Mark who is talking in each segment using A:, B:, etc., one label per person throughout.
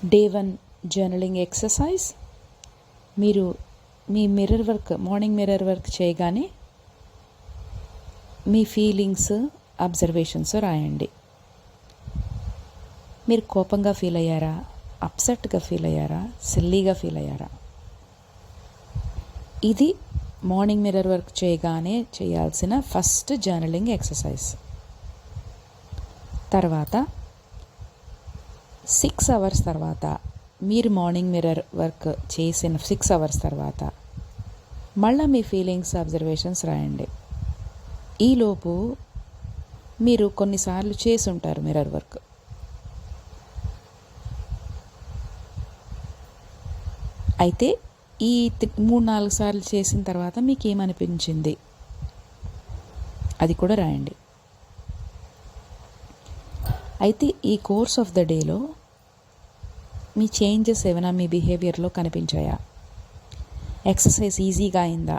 A: Day 1 journaling exercise. మీరు మీ mirror work, morning mirror work చేయగానే మీ ఫీలింగ్స్, అబ్జర్వేషన్స్ రాయండి. మీరు కోపంగా ఫీల్ అయ్యారా, అప్సెట్గా ఫీల్ అయ్యారా, సిల్లీగా ఫీల్ అయ్యారా? ఇది మార్నింగ్ మిర్రర్ వర్క్ చేయగానే చేయాల్సిన ఫస్ట్ జర్నలింగ్ ఎక్సర్సైజ్. తర్వాత 6 అవర్స్ తర్వాత, మీరు మార్నింగ్ మిర్రర్ వర్క్ చేసిన 6 అవర్స్ తర్వాత మళ్ళీ మీ ఫీలింగ్స్, అబ్జర్వేషన్స్ రాయండి. ఈలోపు మీరు కొన్నిసార్లు చేసి ఉంటారు మిర్రర్ వర్క్. అయితే ఈ 3-4 సార్లు చేసిన తర్వాత మీకు ఏమనిపించింది అది కూడా రాయండి. అయితే ఈ కోర్స్ ఆఫ్ ద డేలో మీ చేంజెస్ ఏమైనా మీ బిహేవియర్లో కనిపించాయా? ఎక్సర్సైజ్ ఈజీగా అయిందా,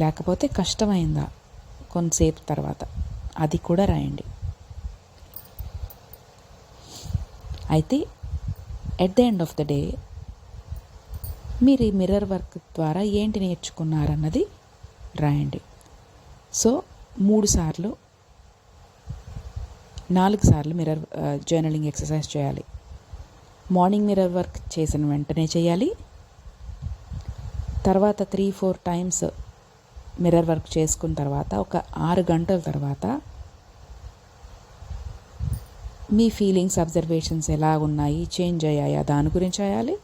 A: లేకపోతే కష్టమైందా కొంతసేపు తర్వాత? అది కూడా రాయండి. అయితే at the end of the day మీరు ఈ మిర్రర్ వర్క్ ద్వారా ఏంటి నేర్చుకున్నారన్నది రాయండి. సో 4 సార్లు మిర్రర్ జర్నలింగ్ ఎక్సర్సైజ్ చేయాలి. మార్నింగ్ మిర్రర్ వర్క్ చేసిన వెంటనే చేయాలి. తర్వాత 3-4 టైమ్స్ మిర్రర్ వర్క్ చేసుకున్న తర్వాత ఒక 6 గంటల తర్వాత మీ ఫీలింగ్స్, అబ్జర్వేషన్స్ ఎలా ఉన్నాయి, చేంజ్ అయ్యాయా, దాని గురించి రాయాలి.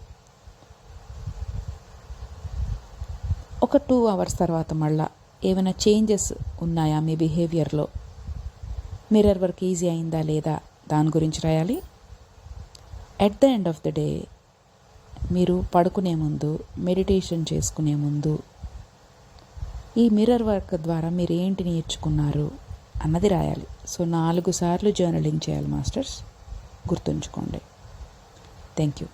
A: ఒక 2 అవర్స్ తర్వాత మళ్ళా ఏమైనా చేంజెస్ ఉన్నాయా మీ బిహేవియర్లో, మిర్రర్ వర్క్ ఈజీ అయిందా లేదా, దాని గురించి రాయాలి. At the end of the day మీరు పడుకునే ముందు, మెడిటేషన్ చేసుకునే ముందు ఈ మిర్రర్ వర్క్ ద్వారా మీరు ఏంటి నేర్చుకున్నారు అన్నది రాయాలి. సో 4 సార్లు జర్నలింగ్ చేయాలి మాస్టర్స్, గుర్తుంచుకోండి. Thank you.